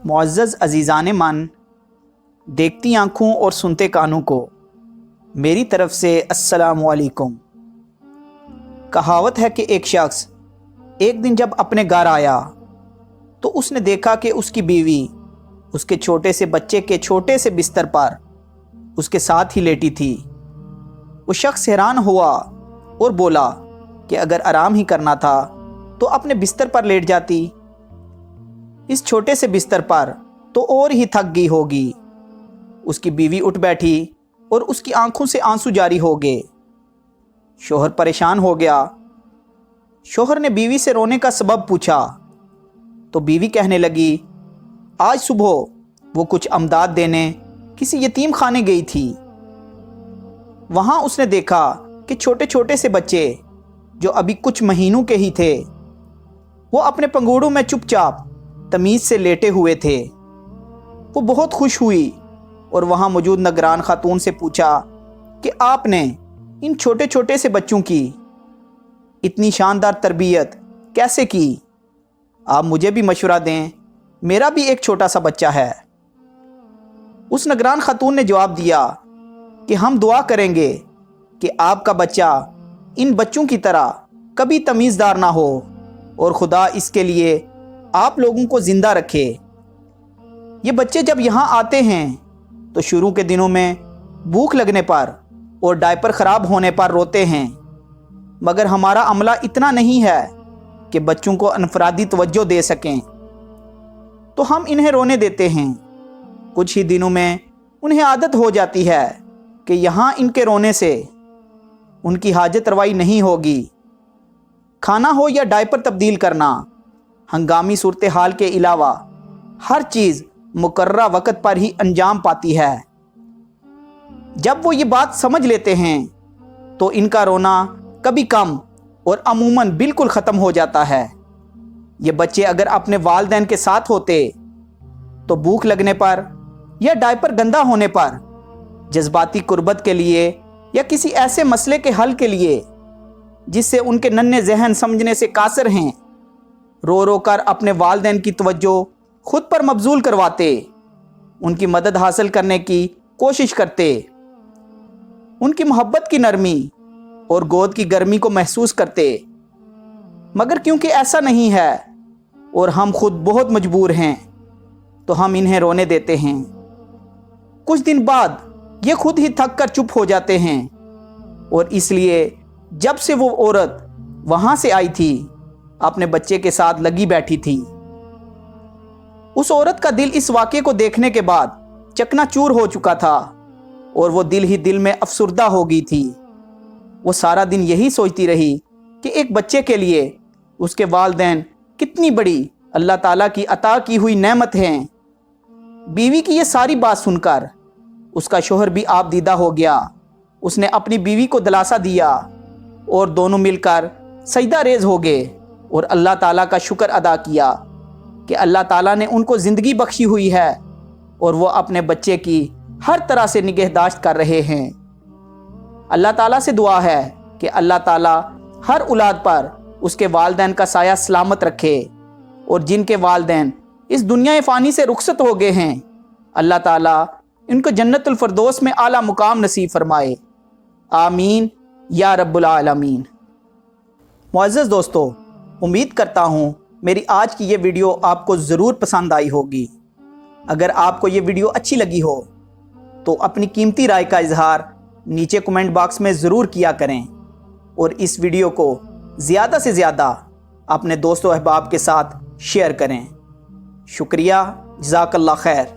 मुअज़्ज़ज़ अज़ीज़ान मन, देखती आँखों और सुनते कानों को मेरी तरफ़ से अस्सलामु अलैकुम। कहावत है कि एक शख्स एक दिन जब अपने घर आया तो उसने देखा कि उसकी बीवी उसके छोटे से बच्चे के छोटे से बिस्तर पर उसके साथ ही लेटी थी। वो शख्स हैरान हुआ और बोला कि अगर आराम ही करना था तो अपने बिस्तर पर लेट जाती, इस छोटे से बिस्तर पर तो और ही थक गई होगी। उसकी बीवी उठ बैठी और उसकी आंखों से आंसू जारी हो गए। शोहर परेशान हो गया। शोहर ने बीवी से रोने का सबब पूछा तो बीवी कहने लगी, आज सुबह वो कुछ अमदाद देने किसी यतीम खाने गई थी। वहाँ उसने देखा कि छोटे छोटे से बच्चे जो अभी कुछ महीनों के ही थे, वो अपने पंगूड़ों में चुपचाप तमीज़ से लेटे हुए थे। वो बहुत खुश हुई और वहाँ मौजूद निगरान खातून से पूछा कि आपने इन छोटे छोटे से बच्चों की इतनी शानदार तरबियत कैसे की? आप मुझे भी मशवरा दें, मेरा भी एक छोटा सा बच्चा है। उस निगरान खातून ने जवाब दिया कि हम दुआ करेंगे कि आपका बच्चा इन बच्चों की तरह कभी तमीज़दार ना हो और खुदा इसके लिए आप लोगों को ज़िंदा रखे। ये बच्चे जब यहाँ आते हैं तो शुरू के दिनों में भूख लगने पर और डायपर ख़राब होने पर रोते हैं, मगर हमारा अमला इतना नहीं है कि बच्चों को अनफरादी तवज्जो दे सकें, तो हम इन्हें रोने देते हैं। कुछ ही दिनों में उन्हें आदत हो जाती है कि यहाँ इनके रोने से उनकी हाजत रवाई नहीं होगी। खाना हो या डायपर तब्दील करना, हंगामी सूरत हाल के अलावा हर चीज़ मुकर्ररा वक़्त पर ही अंजाम पाती है। जब वो ये बात समझ लेते हैं तो इनका रोना कभी कम और अमूमन बिल्कुल ख़त्म हो जाता है। ये बच्चे अगर अपने वालिदैन के साथ होते तो भूख लगने पर या डायपर गंदा होने पर जज्बाती कुर्बत के लिए या किसी ऐसे मसले के हल के लिए जिससे उनके नन्हे जहन समझने से कासिर हैं, रो रो कर अपने वालिदैन की तवज्जो खुद पर मबजूल करवाते, उनकी मदद हासिल करने की कोशिश करते, उनकी मोहब्बत की नरमी और गोद की गर्मी को महसूस करते। मगर क्योंकि ऐसा नहीं है और हम खुद बहुत मजबूर हैं तो हम इन्हें रोने देते हैं। कुछ दिन बाद ये खुद ही थक कर चुप हो जाते हैं और इसलिए जब से वो औरत वहाँ से आई थी अपने बच्चे के साथ लगी बैठी थी। उस औरत का दिल इस वाक़े को देखने के बाद चकनाचूर हो चुका था और वो दिल ही दिल में अफसुर्दा हो गई थी। वो सारा दिन यही सोचती रही कि एक बच्चे के लिए उसके वालिदैन कितनी बड़ी अल्लाह ताला की अता की हुई नेमत हैं। बीवी की ये सारी बात सुनकर उसका शोहर भी आप दीदा हो गया। उसने अपनी बीवी को दिलासा दिया और दोनों मिलकर सजदा रेज हो गए और अल्लाह ताला का शुक्र अदा किया कि अल्लाह ताला ने उनको ज़िंदगी बख्शी हुई है और वो अपने बच्चे की हर तरह से निगहदाश्त कर रहे हैं। अल्लाह ताला से दुआ है कि अल्लाह ताला हर औलाद पर उसके वालिदैन का साया सलामत रखे और जिनके वालिदैन इस दुनिया फ़ानी से रुखसत हो गए हैं, अल्लाह ताला इनको जन्नतुल फ़िरदौस में आला मुकाम नसीब फरमाए। आमीन या रब्बुल आलमीन। मुअज़्ज़ज़ दोस्तों, उम्मीद करता हूँ मेरी आज की ये वीडियो आपको ज़रूर पसंद आई होगी। अगर आपको ये वीडियो अच्छी लगी हो तो अपनी कीमती राय का इजहार नीचे कमेंट बॉक्स में ज़रूर किया करें और इस वीडियो को ज़्यादा से ज़्यादा अपने दोस्तों अहबाब के साथ शेयर करें। शुक्रिया, जज़ाकल्लाह खैर।